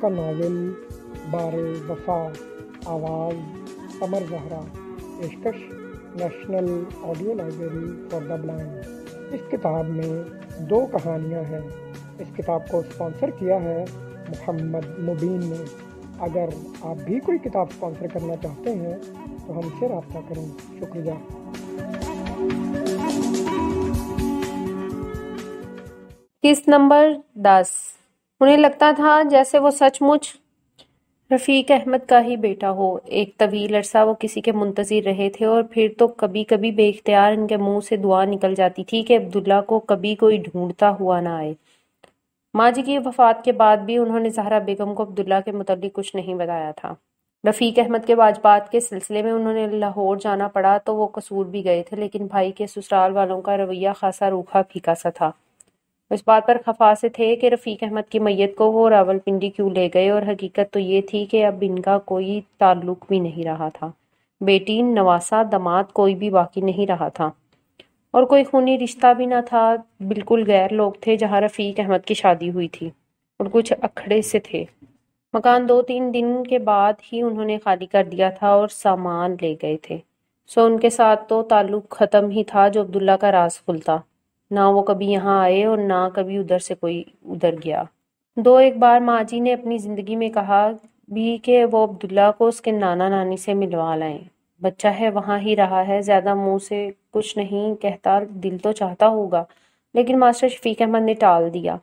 کا ناول بار وفا، آواز قمر زہرا، پیشکش national audio library for the blind. اس کتاب میں 2 کہانیاں ہیں۔ اس کتاب کو اسپانسر کیا ہے محمد مبین نے۔ اگر آپ بھی کوئی کتاب اسپانسر کرنا چاہتے ہیں تو ہم سے رابطہ کریں۔ شکریہ۔ قسط نمبر 10۔ انہیں لگتا تھا جیسے وہ سچ مچ رفیق احمد کا ہی بیٹا ہو۔ ایک طویل عرصہ وہ کسی کے منتظر رہے تھے اور پھر تو کبھی کبھی بے اختیار ان کے منہ سے دعا نکل جاتی تھی کہ عبداللہ کو کبھی کوئی ڈھونڈتا ہوا نہ آئے۔ ماں جی کی وفات کے بعد بھی انہوں نے زہرا بیگم کو عبداللہ کے متعلق کچھ نہیں بتایا تھا۔ رفیق احمد کے واجبات کے سلسلے میں انہوں نے لاہور جانا پڑا تو وہ قصور بھی گئے تھے، لیکن بھائی کے سسرال والوں کا رویہ خاصا روکھا پھیکا سا تھا۔ اس بات پر خفا سے تھے کہ رفیق احمد کی میت کو وہ راولپنڈی کیوں لے گئے، اور حقیقت تو یہ تھی کہ اب ان کا کوئی تعلق بھی نہیں رہا تھا۔ بیٹی، نواسا، داماد کوئی بھی باقی نہیں رہا تھا، اور کوئی خونی رشتہ بھی نہ تھا۔ بالکل غیر لوگ تھے جہاں رفیق احمد کی شادی ہوئی تھی، اور کچھ اکھڑے سے تھے۔ مکان 2-3 دن کے بعد ہی انہوں نے خالی کر دیا تھا اور سامان لے گئے تھے، سو ان کے ساتھ تو تعلق ختم ہی تھا جو عبداللہ کا راز کھلتا۔ نہ وہ کبھی یہاں آئے اور نہ کبھی ادھر سے کوئی ادھر گیا۔ 2-1 بار ماں جی نے اپنی زندگی میں کہا بھی کہ وہ عبداللہ کو اس کے نانا نانی سے ملوا لائیں۔ بچہ ہے، وہاں ہی رہا ہے، زیادہ منہ سے کچھ نہیں کہتا، دل تو چاہتا ہوگا، لیکن ماسٹر شفیق احمد نے ٹال دیا۔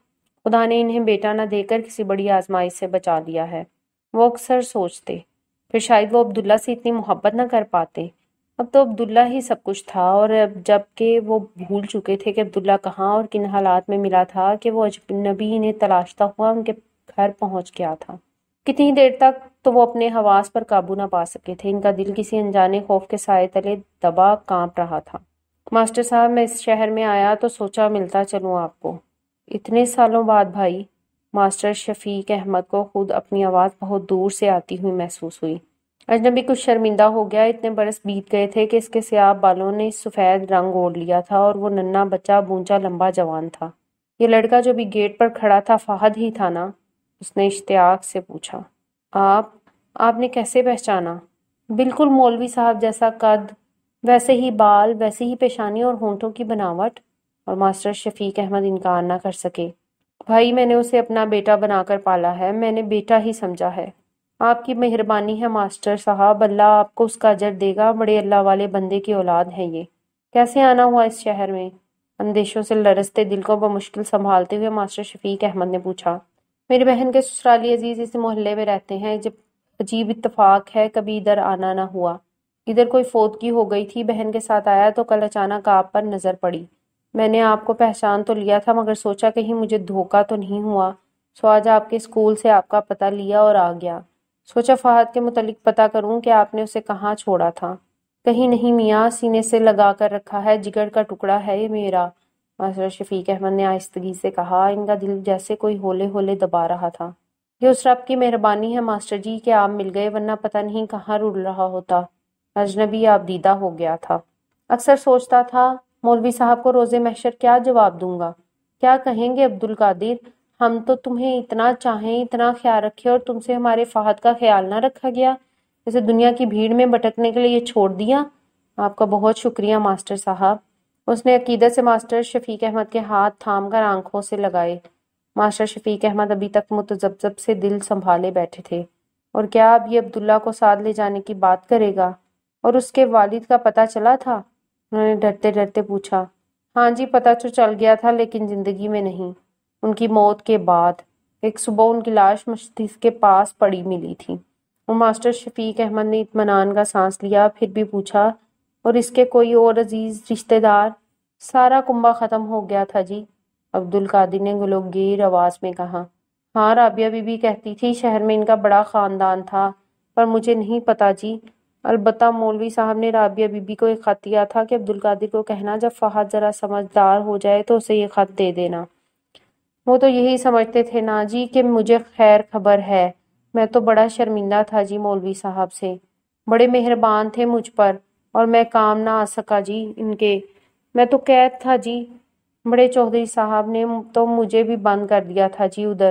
خدا نے انہیں بیٹا نہ دے کر کسی بڑی آزمائش سے بچا لیا ہے، وہ اکثر سوچتے۔ پھر شاید وہ عبداللہ سے اتنی محبت نہ کر پاتے۔ اب تو عبداللہ ہی سب کچھ تھا، اور جب کہ وہ بھول چکے تھے کہ عبداللہ کہاں اور کن حالات میں ملا تھا کہ وہ اجنبی انہیں تلاشتا ہوا ان کے گھر پہنچ گیا تھا۔ کتنی دیر تک تو وہ اپنے حواس پر قابو نہ پا سکے تھے۔ ان کا دل کسی انجانے خوف کے سائے تلے دبا کانپ رہا تھا۔ ماسٹر صاحب، میں اس شہر میں آیا تو سوچا ملتا چلوں آپ کو۔ اتنے سالوں بعد بھائی؟ ماسٹر شفیق احمد کو خود اپنی آواز بہت دور سے آتی ہوئی محسوس ہوئی۔ اجنبی کچھ شرمندہ ہو گیا۔ اتنے برس بیت گئے تھے کہ اس کے سیاہ بالوں نے سفید رنگ اوڑھ لیا تھا، اور وہ ننھا بچہ بونچا لمبا جوان تھا۔ یہ لڑکا جو بھی گیٹ پر کھڑا تھا فہد ہی تھا نا؟ اس نے اشتیاق سے پوچھا۔ آپ نے کیسے پہچانا؟ بالکل مولوی صاحب جیسا قد، ویسے ہی بال، ویسے ہی پیشانی اور ہونٹوں کی بناوٹ۔ اور ماسٹر شفیق احمد انکار نہ کر سکے۔ بھائی، میں نے اسے اپنا بیٹا بنا کر پالا ہے، میں نے بیٹا ہی سمجھا ہے۔ آپ کی مہربانی ہے ماسٹر صاحب، اللہ آپ کو اس کا اجر دے گا، بڑے اللہ والے بندے کی اولاد ہے یہ۔ کیسے آنا ہوا اس شہر میں؟ اندیشوں سے لرزتے دل کو بمشکل سنبھالتے ہوئے ماسٹر شفیق احمد نے پوچھا۔ میری بہن کے سسرالی عزیز اس محلے میں رہتے ہیں، جب عجیب اتفاق ہے کبھی ادھر آنا نہ ہوا۔ ادھر کوئی فوتگی ہو گئی تھی، بہن کے ساتھ آیا تو کل اچانک آپ پر نظر پڑی۔ میں نے آپ کو پہچان تو لیا تھا، مگر سوچا کہیں مجھے دھوکہ تو نہیں ہوا، سو آج آپ کے اسکول سے آپ کا پتہ لیا اور آ گیا۔ سوچا فہد کے متعلق پتہ کروں کہ آپ نے اسے کہاں چھوڑا تھا۔ کہیں نہیں میاں، سینے سے لگا کر رکھا ہے، جگر کا ٹکڑا ہے یہ میرا، ماسٹر شفیق احمد نے آہستگی سے کہا۔ ان کا دل جیسے کوئی ہولے ہولے دبا رہا تھا۔ یہ اس رب کی مہربانی ہے ماسٹر جی کہ آپ مل گئے، ورنہ پتہ نہیں کہاں رل رہا ہوتا۔ اجنبی آپ دیدہ ہو گیا تھا۔ اکثر سوچتا تھا مولوی صاحب کو روز محشر کیا جواب دوں گا، کیا کہیں گے عبدالقادر، ہم تو تمہیں اتنا چاہیں، اتنا خیال رکھے، اور تم سے ہمارے فہد کا خیال نہ رکھا گیا، جیسے دنیا کی بھیڑ میں بھٹکنے کے لیے چھوڑ دیا۔ آپ کا بہت شکریہ ماسٹر صاحب۔ اس نے عقیدت سے ماسٹر شفیق احمد کے ہاتھ تھام کر آنکھوں سے لگائے۔ ماسٹر شفیق احمد ابھی تک متذبذب سے دل سنبھالے بیٹھے تھے۔ اور کیا اب یہ عبداللہ کو ساتھ لے جانے کی بات کرے گا؟ اور اس کے والد کا پتہ چلا تھا؟ انہوں نے ڈرتے ڈرتے پوچھا۔ ہاں جی، پتہ تو چل گیا تھا، لیکن زندگی میں نہیں۔ ان کی موت کے بعد ایک صبح ان کی لاش مسجد کے پاس پڑی ملی تھی۔ وہ ماسٹر شفیق احمد نے اطمینان کا سانس لیا، پھر بھی پوچھا، اور اس کے کوئی اور عزیز رشتہ دار؟ سارا کنبہ ختم ہو گیا تھا جی، عبدالقادر نے گلوگیر آواز میں کہا۔ ہاں، رابعہ بی بی کہتی تھی شہر میں ان کا بڑا خاندان تھا، پر مجھے نہیں پتا جی۔ البتہ مولوی صاحب نے رابعہ بی بی کو ایک خط دیا تھا کہ عبدالقادر کو کہنا جب فہد ذرا سمجھدار ہو جائے تو اسے یہ خط دے دینا۔ وہ تو یہی سمجھتے تھے نا جی کہ مجھے خیر خبر ہے۔ میں تو بڑا شرمندہ تھا جی مولوی صاحب سے، بڑے مہربان تھے مجھ پر، اور میں کام نہ آ سکا جی ان کے، میں تو قید تھا جی۔ بڑے چودھری صاحب نے تو مجھے بھی بند کر دیا تھا جی ادھر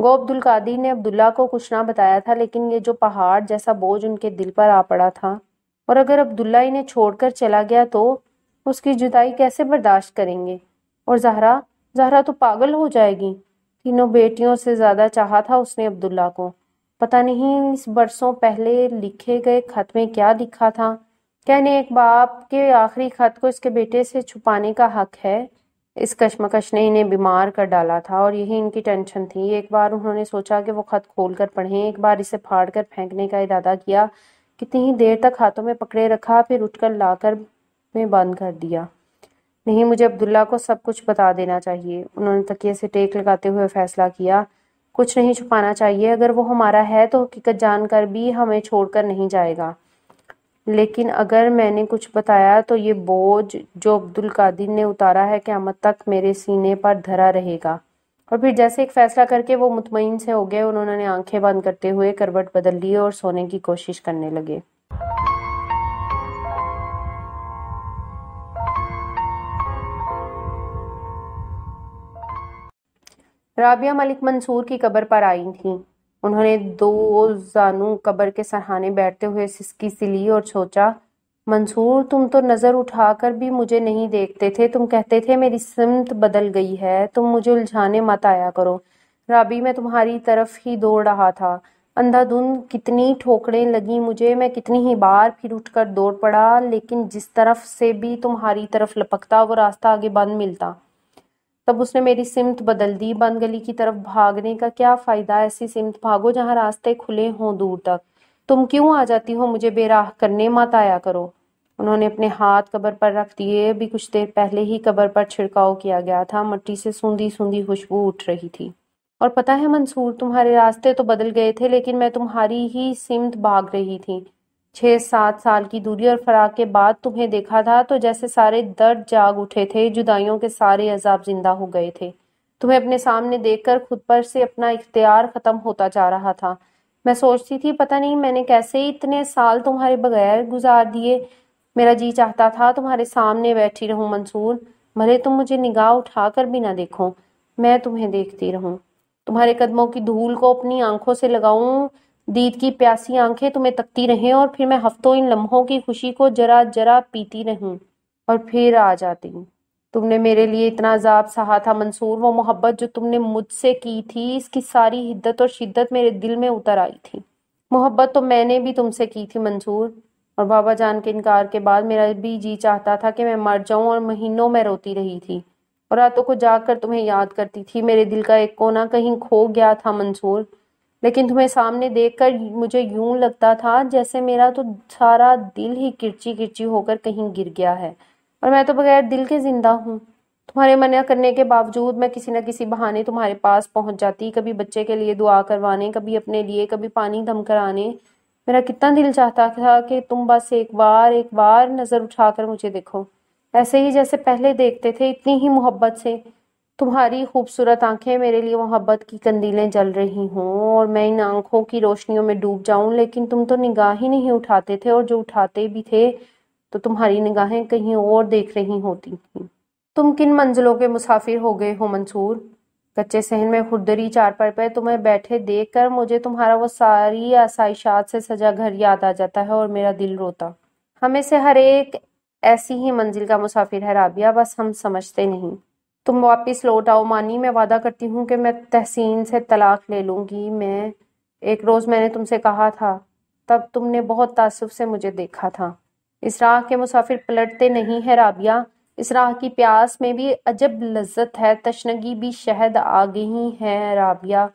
گو عبد القادر نے عبداللہ کو کچھ نہ بتایا تھا، لیکن یہ جو پہاڑ جیسا بوجھ ان کے دل پر آ پڑا تھا، اور اگر عبداللہ انہیں چھوڑ کر چلا گیا تو اس کی جدائی کیسے برداشت کریں گے؟ اور زہرا تو پاگل ہو جائے گی۔ تینوں بیٹیوں سے زیادہ چاہا تھا اس نے عبداللہ کو۔ پتہ نہیں اس برسوں پہلے لکھے گئے خط میں کیا لکھا تھا؟ کیا انہیں ایک باپ کے آخری خط کو اس کے بیٹے سے چھپانے کا حق ہے؟ اس کشمکش نے انہیں بیمار کر ڈالا تھا، اور یہی ان کی ٹینشن تھی۔ ایک بار انہوں نے سوچا کہ وہ خط کھول کر پڑھیں، ایک بار اسے پھاڑ کر پھینکنے کا ارادہ کیا، کتنی ہی دیر تک ہاتھوں میں پکڑے رکھا، پھر اٹھ کر لا کر میں بند کر دیا۔ نہیں، مجھے عبداللہ کو سب کچھ بتا دینا چاہیے، انہوں نے تکیے سے ٹیک لگاتے ہوئے فیصلہ کیا۔ کچھ نہیں چھپانا چاہیے، اگر وہ ہمارا ہے تو حقیقت جان کر بھی ہمیں چھوڑ کر نہیں جائے گا، لیکن اگر میں نے کچھ بتایا تو یہ بوجھ جو عبد القادر نے اتارا ہے قیامت تک میرے سینے پر دھرا رہے گا۔ اور پھر جیسے ایک فیصلہ کر کے وہ مطمئن سے ہو گئے، انہوں نے آنکھیں بند کرتے ہوئے کروٹ بدل لی اور سونے کی کوشش کرنے لگے۔ رابعہ ملک منصور کی قبر پر آئی تھیں۔ انہوں نے دو زانو قبر کے سرہانے بیٹھتے ہوئے سسکی سی لی اور سوچا، منصور تم تو نظر اٹھا کر بھی مجھے نہیں دیکھتے تھے، تم کہتے تھے میری سمت بدل گئی ہے، تم مجھے الجھانے مت آیا کرو۔ رابی، میں تمہاری طرف ہی دوڑ رہا تھا، اندھا دھند کتنی ٹھوکریں لگیں مجھے، میں کتنی ہی بار پھر اٹھ کر دوڑ پڑا، لیکن جس طرف سے بھی تمہاری طرف لپکتا وہ راستہ آگے بند ملتا۔ تب اس نے میری سمت بدل دی۔ بند گلی کی طرف بھاگنے کا کیا فائدہ؟ ایسی سمت بھاگو جہاں راستے کھلے ہوں دور تک۔ تم کیوں آ جاتی ہو مجھے بے راہ کرنے؟ مت آیا کرو۔ انہوں نے اپنے ہاتھ قبر پر رکھ دیے۔ ابھی کچھ دیر پہلے ہی قبر پر چھڑکاؤ کیا گیا تھا، مٹی سے سوندھی سوندھی خوشبو اٹھ رہی تھی۔ اور پتہ ہے منصور، تمہارے راستے تو بدل گئے تھے، لیکن میں تمہاری ہی سمت بھاگ رہی تھی۔ 6-7 سال کی دوری اور فراق کے بعد تمہیں دیکھا تھا تو جیسے سارے درد جاگ اٹھے تھے، جدائیوں کے سارے عذاب زندہ ہو گئے تھے۔ تمہیں اپنے سامنے دیکھ کر خود پر سے اپنا اختیار ختم ہوتا جا رہا تھا۔ میں سوچتی تھی پتہ نہیں میں نے کیسے اتنے سال تمہارے بغیر گزار دیے۔ میرا جی چاہتا تھا تمہارے سامنے بیٹھی رہوں منصور، بھلے تم مجھے نگاہ اٹھا کر بھی نہ دیکھو، میں تمہیں دیکھتی رہوں، تمہارے قدموں کی دھول کو اپنی آنکھوں سے لگاؤں، دید کی پیاسی آنکھیں تمہیں تکتی رہیں، اور پھر میں ہفتوں ان لمحوں کی خوشی کو جرا جرا پیتی رہوں، اور پھر آ جاتی۔ تم نے میرے لیے اتنا عذاب سہا تھا منصور، وہ محبت جو تم نے مجھ سے کی تھی، اس کی ساری حدت اور شدت میرے دل میں اتر آئی تھی۔ محبت تو میں نے بھی تم سے کی تھی منصور، اور بابا جان کے انکار کے بعد میرا بھی جی چاہتا تھا کہ میں مر جاؤں، اور مہینوں میں روتی رہی تھی، اور راتوں کو جاگ کر تمہیں یاد کرتی تھی۔ میرے دل کا ایک کونا کہیں کھو گیا تھا منصور، لیکن تمہیں سامنے دیکھ کر مجھے یوں لگتا تھا جیسے میرا تو سارا دل ہی کرچی کرچی ہو کر کہیں گر گیا ہے، اور میں تو بغیر دل کے زندہ ہوں۔ تمہارے منع کرنے کے باوجود میں کسی نہ کسی بہانے تمہارے پاس پہنچ جاتی، کبھی بچے کے لیے دعا کروانے، کبھی اپنے لیے، کبھی پانی دم کرانے۔ میرا کتنا دل چاہتا تھا کہ تم بس ایک بار نظر اٹھا کر مجھے دیکھو، ایسے ہی جیسے پہلے دیکھتے تھے، اتنی ہی محبت سے۔ تمہاری خوبصورت آنکھیں میرے لیے محبت کی قندیلیں جل رہی ہوں، اور میں ان آنکھوں کی روشنیوں میں ڈوب جاؤں، لیکن تم تو نگاہ ہی نہیں اٹھاتے تھے، اور جو اٹھاتے بھی تھے تو تمہاری نگاہیں کہیں اور دیکھ رہی ہوتی تھیں۔ تم کن منزلوں کے مسافر ہو گئے ہو منصور؟ کچے صحن میں خردری چارپائی پہ تمہیں بیٹھے دیکھ کر مجھے تمہارا وہ ساری آسائشات سے سجا گھر یاد آ جاتا ہے، اور میرا دل روتا۔ ہمیں سے ہر ایک ایسی ہی منزل کا مسافر ہے رابعہ، بس ہم سمجھتے نہیں۔ تم واپس لوٹ آؤ مانی، میں وعدہ کرتی ہوں کہ میں تحسین سے طلاق لے لوں گی۔ ایک روز میں نے تم سے کہا تھا، تب تم نے بہت تعصب سے مجھے دیکھا تھا۔ اس راہ کے مسافر پلٹتے نہیں ہیں رابعہ، اس راہ کی پیاس میں بھی عجب لذت ہے، تشنگی بھی شہد آ گئی ہے رابعہ،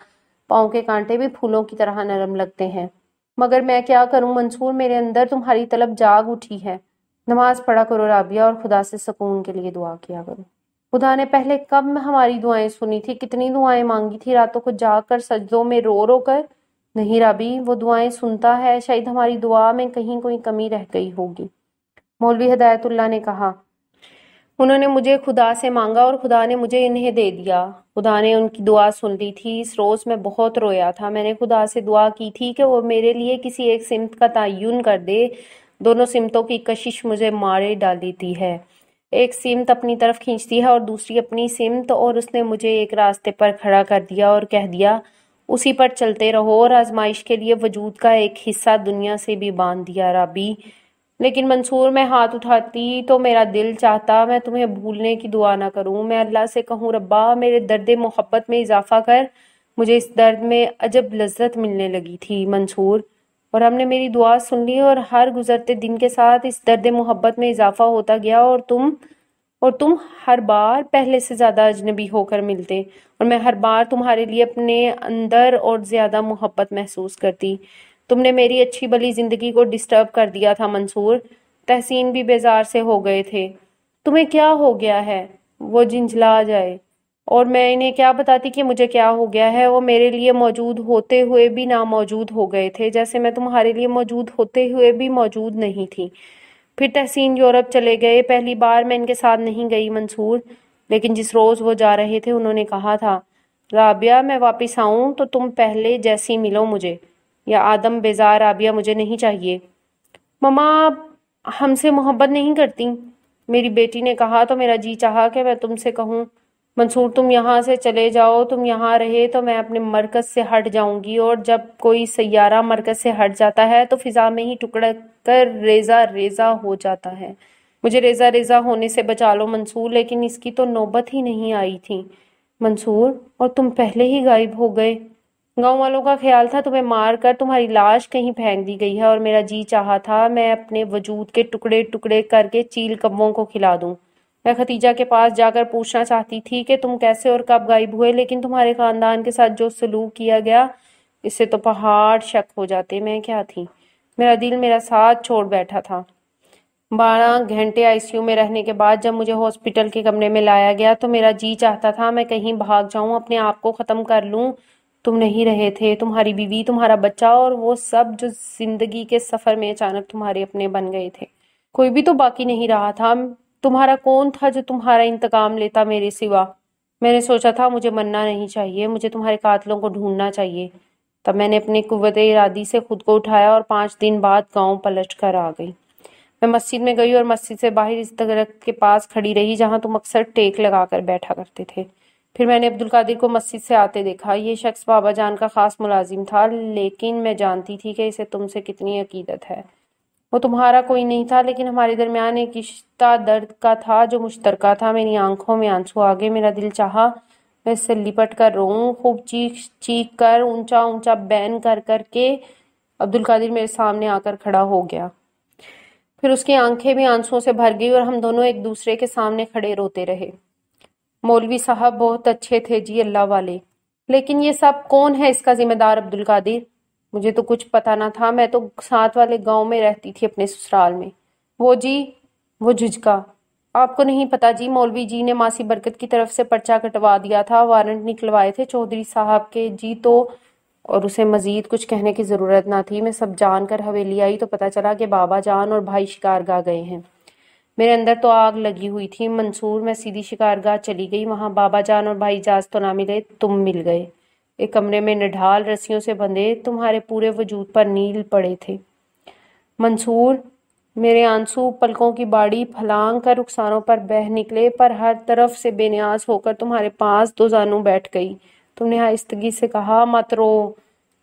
پاؤں کے کانٹے بھی پھولوں کی طرح نرم لگتے ہیں۔ مگر میں کیا کروں منصور، میرے اندر تمہاری طلب جاگ اٹھی ہے۔ نماز پڑھا کرو رابعہ، اور خدا سے سکون کے لیے دعا کیا کرو۔ خدا نے پہلے کب ہماری دعائیں سنی تھی، کتنی دعائیں مانگی تھی راتوں کو جاگ کر، سجدوں میں رو رو کر۔ نہیں رابی، وہ دعائیں سنتا ہے، شاید ہماری دعا میں کہیں کوئی کمی رہ گئی ہوگی۔ مولوی ہدایت اللہ نے کہا، انہوں نے مجھے خدا سے مانگا اور خدا نے مجھے انہیں دے دیا۔ خدا نے ان کی دعا سن لی تھی۔ اس روز میں بہت رویا تھا۔ میں نے خدا سے دعا کی تھی کہ وہ میرے لیے کسی ایک سمت کا تعین کر دے۔ دونوں سمتوں کی کشش مجھے مارے ڈال دیتی ہے، ایک سمت اپنی طرف کھینچتی ہے اور دوسری اپنی سمت، اور اس نے مجھے ایک راستے پر کھڑا کر دیا اور کہہ دیا، اسی پر چلتے رہو اور آزمائش کے لیے وجود کا ایک حصہ دنیا سے بھی باندھ دیا رابی۔ لیکن منصور، میں ہاتھ اٹھاتی تو میرا دل چاہتا میں تمہیں بھولنے کی دعا نہ کروں، میں اللہ سے کہوں ربا میرے درد محبت میں اضافہ کر۔ مجھے اس درد میں عجب لذت ملنے لگی تھی منصور، اور ہم نے میری دعا سن لی، اور ہر گزرتے دن کے ساتھ اس درد محبت میں اضافہ ہوتا گیا، اور تم ہر بار پہلے سے زیادہ اجنبی ہو کر ملتے، اور میں ہر بار تمہارے لیے اپنے اندر اور زیادہ محبت محسوس کرتی۔ تم نے میری اچھی بھلی زندگی کو ڈسٹرب کر دیا تھا منصور۔ تحسین بھی بیزار سے ہو گئے تھے۔ تمہیں کیا ہو گیا ہے؟ وہ جھنجھلا جائے، اور میں انہیں کیا بتاتی کہ مجھے کیا ہو گیا ہے؟ وہ میرے لیے موجود ہوتے ہوئے بھی ناموجود ہو گئے تھے، جیسے میں تمہارے لیے موجود ہوتے ہوئے بھی موجود نہیں تھی۔ پھر تحسین یورپ چلے گئے۔ پہلی بار میں ان کے ساتھ نہیں گئی منصور، لیکن جس روز وہ جا رہے تھے انہوں نے کہا تھا، رابعہ میں واپس آؤں تو تم پہلے جیسی ملو مجھے، یا آدم بیزار رابعہ مجھے نہیں چاہیے۔ مما ہم سے محبت نہیں کرتی، میری بیٹی نے کہا تو میرا جی چاہا کہ میں تم سے کہوں، منصور تم یہاں سے چلے جاؤ، تم یہاں رہے تو میں اپنے مرکز سے ہٹ جاؤں گی، اور جب کوئی سیارہ مرکز سے ہٹ جاتا ہے تو فضا میں ہی ٹکڑ کر ریزہ ریزہ ہو جاتا ہے۔ مجھے ریزہ ریزہ ہونے سے بچا لو منصور، لیکن اس کی تو نوبت ہی نہیں آئی تھی منصور، اور تم پہلے ہی غائب ہو گئے۔ گاؤں والوں کا خیال تھا تمہیں مار کر تمہاری لاش کہیں پھینک دی گئی ہے، اور میرا جی چاہا تھا میں اپنے وجود کے ٹکڑے ٹکڑے کر کے چیل کبوں کو کھلا دوں۔ میں ختیجہ کے پاس جا کر پوچھنا چاہتی تھی کہ تم کیسے اور کب غائب ہوئے، لیکن تمہارے خاندان کے ساتھ جو سلوک کیا گیا اس سے تو پہاڑ شک ہو جاتے۔ میں کیا تھی؟ میرا دل میرا ساتھ چھوڑ بیٹھا تھا۔ 12 گھنٹے آئی سی یو میں رہنے کے بعد جب مجھے ہاسپٹل کے کمرے میں لایا گیا تو میرا جی چاہتا تھا میں کہیں بھاگ جاؤں، اپنے آپ کو ختم کر لوں۔ تم نہیں رہے تھے، تمہاری بیوی، تمہارا بچہ اور وہ سب جو زندگی کے سفر میں اچانک تمہارے اپنے بن گئے تھے۔ کوئی بھی تو باقی نہیں رہا تھا۔ تمہارا کون تھا جو تمہارا انتقام لیتا میرے سوا؟ میں نے سوچا تھا مجھے مرنا نہیں چاہیے، مجھے تمہارے قاتلوں کو ڈھونڈنا چاہیے۔ تب میں نے اپنی قوت ارادی سے خود کو اٹھایا اور 5 دن بعد گاؤں پلٹ کر آ گئی۔ میں مسجد میں گئی اور مسجد سے باہر اس درخت کے پاس کھڑی رہی جہاں تم اکثر ٹیک لگا کر بیٹھا کرتے تھے۔ پھر میں نے عبدالقادر کو مسجد سے آتے دیکھا۔ یہ شخص بابا جان کا خاص ملازم تھا، لیکن میں جانتی تھی کہ اسے تم سے کتنی عقیدت ہے۔ وہ تمہارا کوئی نہیں تھا، لیکن ہمارے درمیان ایک رشتہ درد کا تھا جو مشترکہ تھا۔ میری آنکھوں میں آنسو آ گئے، میرا دل چاہا میں اس سے لپٹ کر روؤں، خوب چیخ چیخ کر، اونچا اونچا بین کر کر کے۔ عبدالقادر میرے سامنے آ کر کھڑا ہو گیا، پھر اس کی آنکھیں بھی آنسوؤں سے بھر گئی اور ہم دونوں ایک دوسرے کے سامنے کھڑے روتے رہے۔ مولوی صاحب بہت اچھے تھے جی، اللہ والے، لیکن یہ سب کون ہے اس کا ذمہ دار؟ عبدالقادر، مجھے تو کچھ پتا نہ تھا، میں تو ساتھ والے گاؤں میں رہتی تھی اپنے سسرال میں۔ وہ جی، وہ جھجکا، آپ کو نہیں پتا جی، مولوی جی نے ماسی برکت کی طرف سے پرچہ کٹوا دیا تھا، وارنٹ نکلوائے تھے چودھری صاحب کے جی تو، اور اسے مزید کچھ کہنے کی ضرورت نہ تھی۔ میں سب جان کر حویلی آئی تو پتا چلا کہ بابا جان اور بھائی شکارگاہ گئے ہیں۔ میرے اندر تو آگ لگی ہوئی تھی منصور، میں سیدھی شکارگاہ چلی گئی۔ وہاں بابا جان اور بھائی جاز تو نہ ملے، تم مل گئے، ایک کمرے میں نڈھال رسیوں سے بندھے، تمہارے پورے وجود پر نیل پڑے تھے منصور۔ میرے آنسو پلکوں کی باڑی پھلانگ کر رخساروں پر بہہ نکلے، پر ہر طرف سے بے نیاز ہو کر تمہارے پاس دو زانوں بیٹھ گئی۔ تم نے آہستگی سے کہا، مت رو۔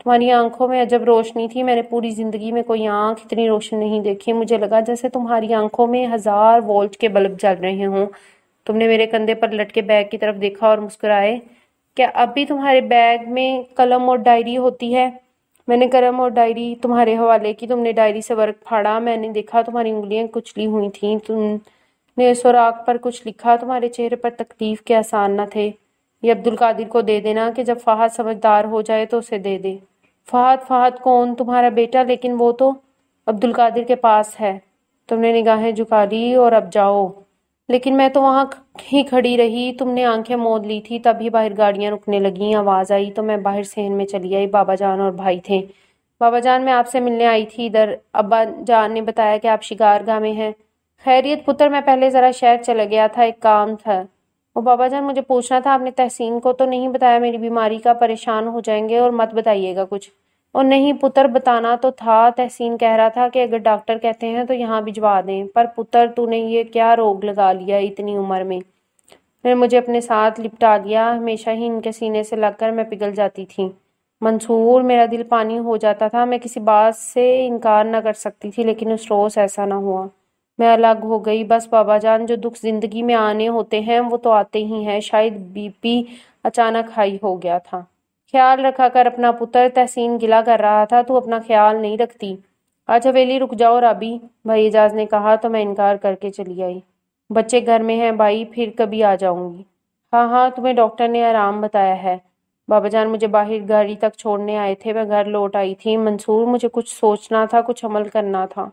تمہاری آنکھوں میں عجب روشنی تھی، میں نے پوری زندگی میں کوئی آنکھ اتنی روشن نہیں دیکھی۔ مجھے لگا جیسے تمہاری آنکھوں میں 1000 وولٹ کے بلب جل رہے ہوں۔ تم نے میرے کندھے پر لٹکے بیگ کی طرف دیکھا اور مسکرائے۔ کیا اب بھی تمہارے بیگ میں قلم اور ڈائری ہوتی ہے؟ میں نے قلم اور ڈائری تمہارے حوالے کی۔ تم نے ڈائری سے ورق پھاڑا، میں نے دیکھا تمہاری انگلیاں کچلی ہوئی تھیں۔ تم نے سوراخ پر کچھ لکھا، تمہارے چہرے پر تکلیف کے آثار نہ تھے۔ یہ عبدالقادر کو دے دینا کہ جب فہد سمجھدار ہو جائے تو اسے دے دے۔ فہد کون؟ تمہارا بیٹا، لیکن وہ تو عبدالقادر کے پاس ہے۔ تم نے نگاہیں جھکا لی، اور اب جاؤ۔ لیکن میں تو وہاں ہی کھڑی رہی۔ تم نے آنکھیں مود لی تھی، تبھی باہر گاڑیاں رکنے لگیں، آواز آئی تو میں باہر صحن میں چلی آئی۔ بابا جان اور بھائی تھے۔ بابا جان، میں آپ سے ملنے آئی تھی ادھر، ابا جان نے بتایا کہ آپ شکارگاہ میں ہیں۔ خیریت پتر، میں پہلے ذرا شہر چلا گیا تھا، ایک کام تھا۔ وہ بابا جان، مجھے پوچھنا تھا، آپ نے تحسین کو تو نہیں بتایا میری بیماری کا؟ پریشان ہو جائیں گے، اور مت بتائیے گا کچھ۔ اور نہیں پتر، بتانا تو تھا۔ تحسین کہہ رہا تھا کہ اگر ڈاکٹر کہتے ہیں تو یہاں بھجوا دیں، پر پتر تو نے یہ کیا روگ لگا لیا اتنی عمر میں؟ نے مجھے اپنے ساتھ لپٹا لیا، ہمیشہ ہی ان کے سینے سے لگ کر میں پگھل جاتی تھی۔ منصور، میرا دل پانی ہو جاتا تھا، میں کسی بات سے انکار نہ کر سکتی تھی، لیکن اس روز ایسا نہ ہوا۔ میں الگ ہو گئی۔ بس بابا جان، جو دکھ زندگی میں آنے ہوتے ہیں وہ تو آتے ہی ہیں۔ شاید بی پی اچانک ہائی ہو گیا تھا۔ خیال رکھا کر اپنا پتر، تحسین گلہ کر رہا تھا۔ تو اپنا خیال نہیں رکھتی؟ آج حویلی رک جاؤ رابی، بھائی اعجاز نے کہا تو میں انکار کر کے چلی آئی۔ بچے گھر میں ہیں بھائی، پھر کبھی آ جاؤں گی۔ ہاں ہاں، تمہیں ڈاکٹر نے آرام بتایا ہے۔ بابا جان مجھے باہر گاڑی تک چھوڑنے آئے تھے، میں گھر لوٹ آئی تھی۔ منصور، مجھے کچھ سوچنا تھا، کچھ عمل کرنا تھا۔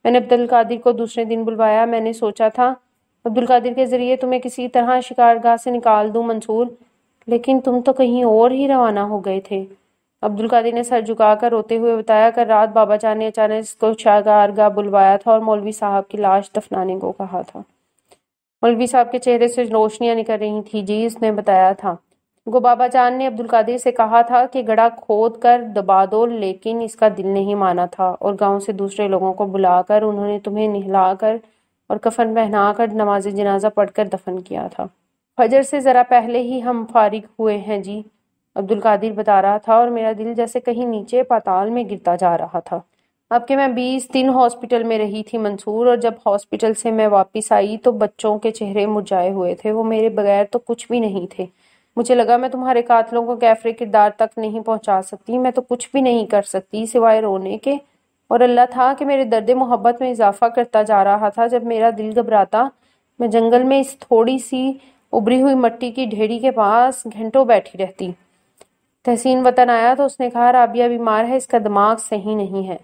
میں نے عبدالقادر کو دوسرے دن بلوایا۔ میں نے سوچا تھا عبدالقادر کے ذریعے تمہیں کسی طرح شکارگاہ سے نکال دوں منصور، لیکن تم تو کہیں اور ہی روانہ ہو گئے تھے۔ عبدالقادر نے سر جھکا کر روتے ہوئے بتایا، کل رات بابا جان نے اچانک اس کو شکارگاہ بلوایا تھا اور مولوی صاحب کی لاش دفنانے کو کہا تھا۔ مولوی صاحب کے چہرے سے روشنیاں نکل رہی تھیں۔ جی، اس نے بتایا تھا۔ گو بابا جان نے عبدالقادر سے کہا تھا کہ گڑھا کھود کر دبا دو، لیکن اس کا دل نہیں مانا تھا، اور گاؤں سے دوسرے لوگوں کو بلا کر انہوں نے تمہیں نہلا کر اور کفن پہنا کر نماز جنازہ پڑھ کر دفن کیا تھا۔ فجر سے ذرا پہلے ہی ہم فارغ ہوئے ہیں جی، عبدالقادر بتا رہا تھا، اور میرا دل جیسے کہیں نیچے پاتال میں گرتا جا رہا تھا۔ اب کہ میں 20 دن ہاسپٹل میں رہی تھی منصور، اور جب ہاسپٹل سے میں واپس آئی تو بچوں کے چہرے مرجھائے ہوئے تھے۔ وہ میرے بغیر تو کچھ بھی نہیں تھے۔ مجھے لگا میں تمہارے قاتلوں کو کیفر کردار تک نہیں پہنچا سکتی، میں تو کچھ بھی نہیں کر سکتی سوائے رونے کے، اور اللہ تھا کہ میرے درد محبت میں اضافہ کرتا جا رہا تھا۔ جب میرا دل گھبراتا، میں جنگل میں اس تھوڑی سی ابری ہوئی مٹی کی ڈھیری کے پاس گھنٹوں بیٹھی رہتی۔ تحسین وطن آیا تو اس نے کہا رابعہ بیمار ہے، اس کا دماغ صحیح نہیں ہے،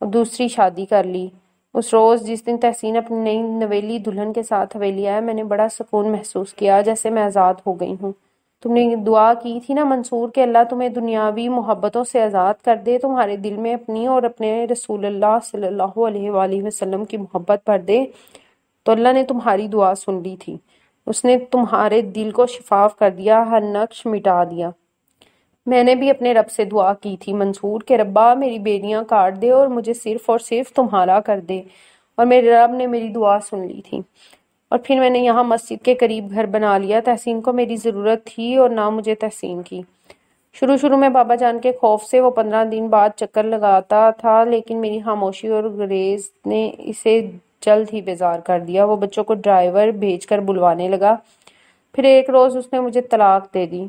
اور دوسری شادی کر لی۔ اس روز جس دن تحسین اپنی نئی نویلی دلہن کے ساتھ حویلی آیا، میں نے بڑا سکون محسوس کیا، جیسے میں آزاد ہو گئی ہوں۔ تم نے دعا کی تھی نا منصور کہ اللہ تمہیں دنیاوی محبتوں سے آزاد کر دے، تمہارے دل میں اپنی اور اپنے رسول اللہ صلی اللہ علیہ وآلہ وسلم کی محبت بھر دے، تو اللہ نے تمہاری دعا سن لی تھی۔ اس نے تمہارے دل کو شفاف کر دیا، ہر نقش مٹا دیا۔ میں نے بھی اپنے رب سے دعا کی تھی منصور کہ ربا میری بیڑیاں کاٹ دے اور مجھے صرف اور صرف تمہارا کر دے، اور میرے رب نے میری دعا سن لی تھی۔ اور پھر میں نے یہاں مسجد کے قریب گھر بنا لیا۔ تحسین کو میری ضرورت تھی اور نہ مجھے تحسین کی۔ شروع میں بابا جان کے خوف سے وہ 15 دن بعد چکر لگاتا تھا، لیکن میری خاموشی اور گریز نے اسے جلد ہی بیزار کر دیا۔ وہ بچوں کو ڈرائیور بھیج کر بلوانے لگا۔ پھر ایک روز اس نے مجھے طلاق دے دی۔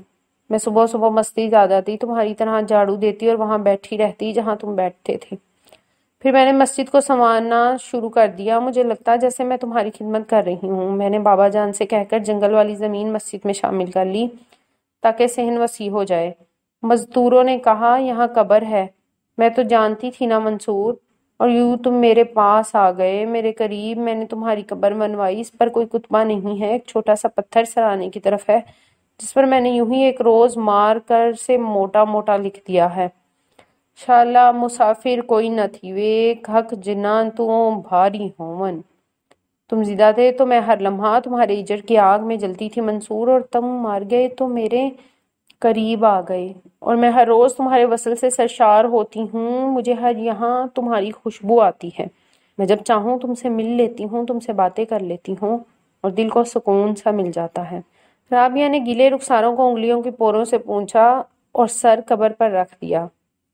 میں صبح مسجد آ جاتی، تمہاری طرح جھاڑو دیتی اور وہاں بیٹھی رہتی جہاں تم بیٹھتے تھے۔ پھر میں نے مسجد کو سنوارنا شروع کر دیا۔ مجھے لگتا جیسے میں تمہاری خدمت کر رہی ہوں۔ میں نے بابا جان سے کہہ کر جنگل والی زمین مسجد میں شامل کر لی تاکہ صحن وسیع ہو جائے۔ مزدوروں نے کہا یہاں قبر ہے۔ میں تو جانتی تھی نا منصور، اور یوں تم میرے پاس آ گئے، میرے قریب۔ میں نے تمہاری قبر بنوائی، اس پر کوئی کتبہ نہیں ہے، ایک چھوٹا سا پتھر سرانے کی طرف ہے جس پر میں نے یوں ہی ایک روز مار کر سے موٹا موٹا لکھ دیا ہے، شالا مسافر کوئی نہ تھی وے، حق جناں تو بھاری ہون۔ تم زندہ تھے تو میں ہر لمحہ تمہارے ہجر کی آگ میں جلتی تھی منصور، اور تم مر گئے تو میرے قریب آ گئے، اور میں ہر روز تمہارے وصل سے سرشار ہوتی ہوں۔ مجھے ہر یہاں تمہاری خوشبو آتی ہے۔ میں جب چاہوں تم سے مل لیتی ہوں، تم سے باتیں کر لیتی ہوں، اور دل کو سکون سا مل جاتا ہے۔ رابعہ نے گیلے رخساروں کو انگلیوں کی پوروں سے پونچھا اور سر قبر پر رکھ دیا۔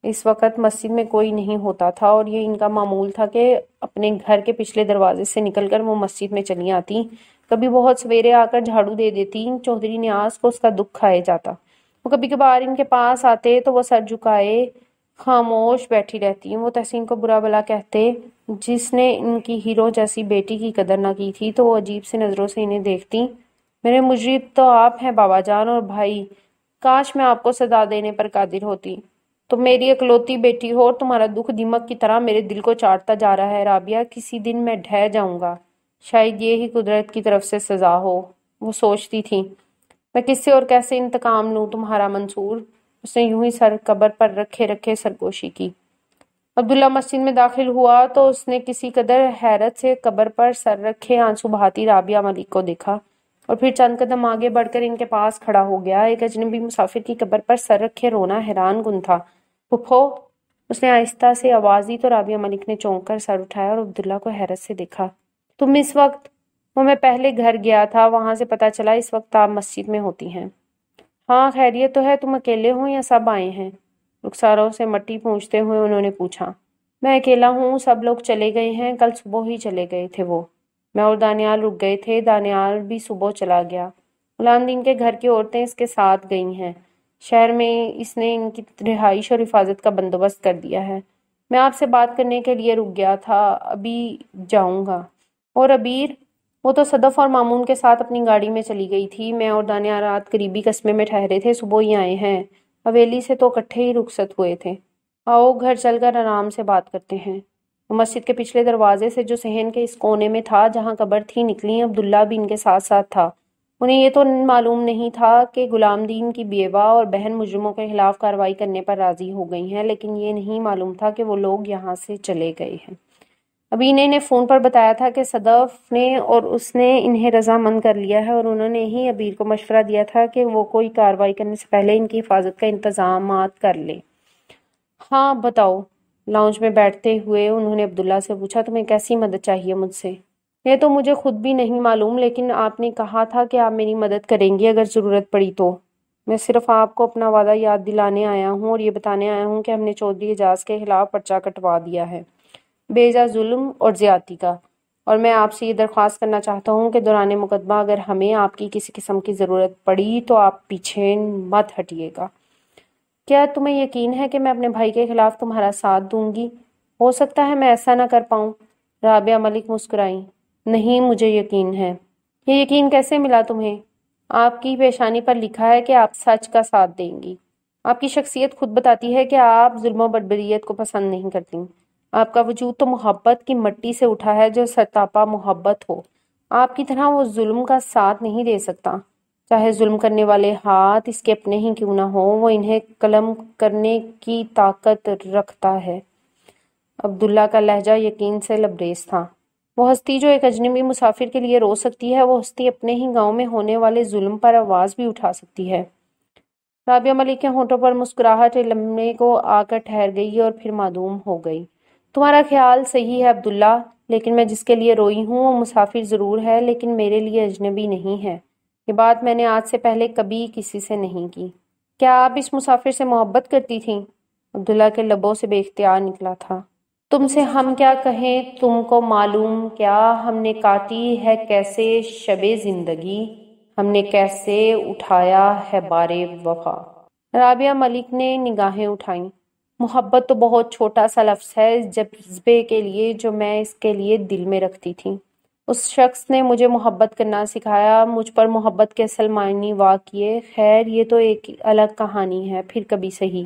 اس وقت مسجد میں کوئی نہیں ہوتا تھا، اور یہ ان کا معمول تھا کہ اپنے گھر کے پچھلے دروازے سے نکل کر وہ مسجد میں چلی آتی۔ کبھی بہت سویرے آ کر جھاڑو دے دیتی، چودھری نیاز کو اس کا دکھ کھائے جاتا۔ وہ کبھی کبھار ان کے پاس آتے تو وہ سر جھکائے خاموش بیٹھی رہتی۔ وہ تحسین کو برا بھلا کہتے، جس نے ان کی ہیرو جیسی بیٹی کی قدر نہ کی تھی، تو وہ عجیب سی نظروں سے انہیں دیکھتی۔ میرے مجرم تو آپ ہیں بابا جان، اور بھائی کاش میں آپ کو سزا دینے پر قادر ہوتی۔ تم میری اکلوتی بیٹی ہو، اور تمہارا دکھ دیمک کی طرح میرے دل کو چاٹتا جا رہا ہے رابعہ۔ کسی دن میں ڈھہ جاؤں گا، شاید یہ ہی قدرت کی طرف سے سزا ہو، وہ سوچتی تھی۔ میں کس سے اور کیسے انتقام لوں تمہارا منصور؟ اس نے یوں ہی سر قبر پر رکھے سرگوشی کی۔ عبداللہ مسجد میں داخل ہوا تو اس نے کسی قدر حیرت سے قبر پر سر رکھے آنسو بہاتی رابعہ ملک کو دیکھا، اور پھر چند قدم آگے بڑھ کر ان کے پاس کھڑا ہو گیا۔ ایک اجنبی مسافر کی قبر پر سر رکھے رونا حیران کن تھا۔ پھپھو، اس نے آہستہ سے آواز دی تو رابعہ ملک نے چونک کر سر اٹھایا اور عبداللہ کو حیرت سے دیکھا۔ تم اس وقت؟ وہ میں پہلے گھر گیا تھا، وہاں سے پتہ چلا اس وقت آپ مسجد میں ہوتی ہیں۔ ہاں خیریت تو ہے، تم اکیلے ہو یا سب آئے ہیں؟ رخساروں سے مٹی پونچھتے ہوئے انہوں نے پوچھا۔ میں اکیلا ہوں، سب لوگ چلے گئے ہیں، کل صبح ہی چلے گئے تھے وہ۔ میں اور دانیال رک گئے تھے، دانیال بھی صبح چلا گیا۔ غلام دین کے گھر کی عورتیں اس کے ساتھ گئی ہیں۔ شہر میں اس نے ان کی رہائش اور حفاظت کا بندوبست کر دیا ہے۔ میں آپ سے بات کرنے کے لیے رک گیا تھا، ابھی جاؤں گا۔ اور عبیر؟ وہ تو صدف اور مامون کے ساتھ اپنی گاڑی میں چلی گئی تھی۔ میں اور دانیال رات قریبی قصبے میں ٹھہرے تھے، صبح ہی آئے ہیں۔ حویلی سے تو اکٹھے ہی رخصت ہوئے تھے۔ آؤ گھر چل کر آرام سے بات کرتے ہیں۔ وہ مسجد کے پچھلے دروازے سے جو صحن کے اس کونے میں تھا جہاں قبر تھی نکلی۔ عبداللہ بھی ان کے ساتھ ساتھ تھا۔ انہیں یہ تو معلوم نہیں تھا کہ غلام دین کی بیوہ اور بہن مجرموں کے خلاف کارروائی کرنے پر راضی ہو گئی ہیں، لیکن یہ نہیں معلوم تھا کہ وہ لوگ یہاں سے چلے گئے ہیں۔ ابھی انہیں فون پر بتایا تھا کہ صدف نے اور اس نے انہیں رضامند کر لیا ہے، اور انہوں نے ہی عبیر کو مشورہ دیا تھا کہ وہ کوئی کارروائی کرنے سے پہلے ان کی حفاظت کا انتظامات کر لے۔ ہاں بتاؤ۔ لاؤنج میں بیٹھتے ہوئے انہوں نے عبداللہ سے پوچھا، تمہیں کیسی مدد چاہیے مجھ سے؟ یہ تو مجھے خود بھی نہیں معلوم، لیکن آپ نے کہا تھا کہ آپ میری مدد کریں گی اگر ضرورت پڑی تو۔ میں صرف آپ کو اپنا وعدہ یاد دلانے آیا ہوں اور یہ بتانے آیا ہوں کہ ہم نے چودھری اعجاز کے خلاف پرچہ کٹوا دیا ہے، بے وجہ ظلم اور زیادتی کا، اور میں آپ سے یہ درخواست کرنا چاہتا ہوں کہ دوران مقدمہ اگر ہمیں آپ کی کسی قسم کی ضرورت پڑی تو آپ پیچھے مت ہٹیے گا۔ کیا تمہیں یقین ہے کہ میں اپنے بھائی کے خلاف تمہارا ساتھ دوں گی؟ ہو سکتا ہے میں ایسا نہ کر پاؤں۔ رابعہ ملک مسکرائیں۔ نہیں، مجھے یقین ہے۔ یہ یقین کیسے ملا تمہیں؟ آپ کی پیشانی پر لکھا ہے کہ آپ سچ کا ساتھ دیں گی۔ آپ کی شخصیت خود بتاتی ہے کہ آپ ظلم و بربریت کو پسند نہیں کرتی۔ آپ کا وجود تو محبت کی مٹی سے اٹھا ہے، جو سرتاپا محبت ہو۔ آپ کی طرح وہ ظلم کا ساتھ نہیں دے سکتا، چاہے ظلم کرنے والے ہاتھ اس کے اپنے ہی کیوں نہ ہو، وہ انہیں قلم کرنے کی طاقت رکھتا ہے۔ عبداللہ کا لہجہ یقین سے لبریز تھا۔ وہ ہستی جو ایک اجنبی مسافر کے لیے رو سکتی ہے، وہ ہستی اپنے ہی گاؤں میں ہونے والے ظلم پر آواز بھی اٹھا سکتی ہے۔ رابعہ ملک کے ہونٹوں پر مسکراہٹ لمحے کو آ کر ٹھہر گئی اور پھر معدوم ہو گئی۔ تمہارا خیال صحیح ہے عبداللہ، لیکن میں جس کے لیے روئی ہوں وہ مسافر ضرور ہے، لیکن میرے لیے اجنبی نہیں ہے۔ یہ بات میں نے آج سے پہلے کبھی کسی سے نہیں کی۔ کیا آپ اس مسافر سے محبت کرتی تھیں؟ عبداللہ کے لبوں سے بے اختیار نکلا تھا۔ تم سے ہم کیا کہیں، تم کو معلوم کیا ہم نے کاٹی ہے کیسے شب زندگی، ہم نے کیسے اٹھایا ہے بار وفا۔ رابعہ ملک نے نگاہیں اٹھائیں۔ محبت تو بہت چھوٹا سا لفظ ہے جذبے کے لیے جو میں اس کے لیے دل میں رکھتی تھی۔ اس شخص نے مجھے محبت کرنا سکھایا، مجھ پر محبت کے اصل معنی واقعے۔ خیر یہ تو ایک الگ کہانی ہے، پھر کبھی صحیح۔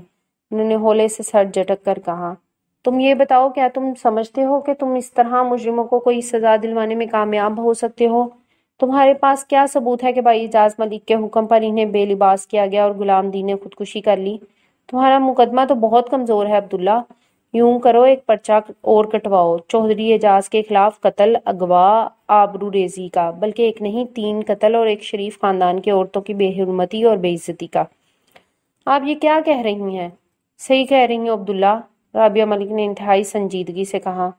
انہوں نے ہولے سے سر جھٹک کر کہا۔ تم یہ بتاؤ، کیا تم سمجھتے ہو کہ تم اس طرح مجرموں کو کوئی سزا دلوانے میں کامیاب ہو سکتے ہو؟ تمہارے پاس کیا ثبوت ہے کہ بھائی اعجاز ملک کے حکم پر انہیں بے لباس کیا گیا اور غلام دین نے خودکشی کر لی؟ تمہارا مقدمہ تو بہت کمزور ہے عبداللہ۔ یوں کرو، ایک پرچہ اور کٹواؤ، چودھری اعجاز کے خلاف قتل، اغوا، آبرو ریزی کا، بلکہ ایک نہیں 3 قتل اور ایک شریف خاندان کی عورتوں کی بے حرمتی اور بے عزتی کا۔ آپ یہ کیا کہہ رہی ہیں؟ صحیح کہہ رہی ہوں عبداللہ، رابعہ ملک نے انتہائی سنجیدگی سے کہا،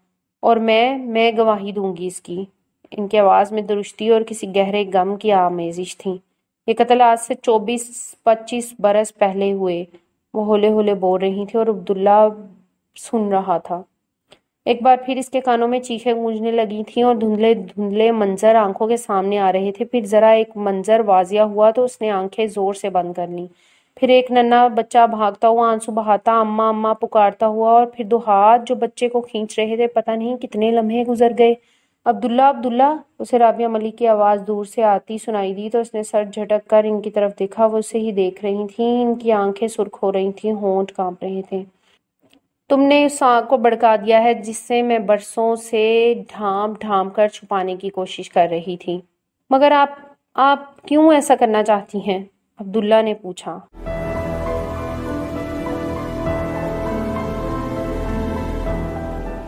اور میں گواہی دوں گی اس کی۔ ان کی آواز میں درشتی اور کسی گہرے غم کی آمیزش تھی۔ یہ قتل آج سے 24-25 برس پہلے ہوئے، وہ ہولے ہولے بول رہی تھی اور عبداللہ سن رہا تھا۔ ایک بار پھر اس کے کانوں میں چیخیں گونجنے لگی تھیں اور دھندلے دھندلے منظر آنکھوں کے سامنے آ رہے تھے۔ پھر ذرا ایک منظر واضح ہوا تو اس نے آنکھیں زور سے بند کر لیں۔ پھر ایک ننھا بچہ بھاگتا ہوا، آنسو بہاتا اماں اماں پکارتا ہوا، اور پھر 2 ہاتھ جو بچے کو کھینچ رہے تھے۔ پتہ نہیں کتنے لمحے گزر گئے۔ عبداللہ عبداللہ، اسے رابعہ ملک کی آواز دور سے آتی سنائی دی تو اس نے سر جھٹک کر ان کی طرف دیکھا۔ وہ اسے ہی دیکھ رہی تھیں، ان کی آنکھیں سرخ ہو رہی تھیں، ہونٹ کانپ رہے تھے۔ تم نے اس آگ کو بھڑکا دیا ہے جس سے میں برسوں سے ڈھانپ ڈھانپ کر چھپانے کی کوشش کر رہی تھی۔ مگر آپ کیوں ایسا کرنا چاہتی ہیں؟ عبداللہ نے پوچھا۔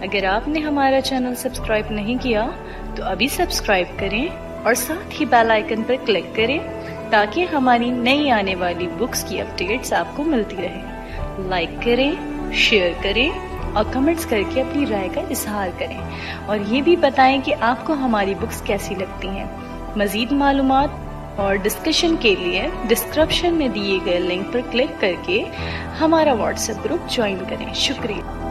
اگر آپ نے ہمارا چینل سبسکرائب نہیں کیا تو ابھی سبسکرائب کریں اور ساتھ ہی بیل آئیکن پر کلک کریں تاکہ ہماری نئی آنے والی بکس کی اپڈیٹس آپ کو ملتی رہیں۔ لائک کریں، شیئر کریں اور کمنٹس کر کے اپنی رائے کا اظہار کریں، اور یہ بھی بتائیں کہ آپ کو ہماری بکس کیسی لگتی ہیں۔ مزید معلومات اور ڈسکشن کے لیے ڈسکرپشن میں دیے گئے لنک پر کلک کر کے ہمارا واٹس ایپ گروپ جوائن کریں. شکریہ.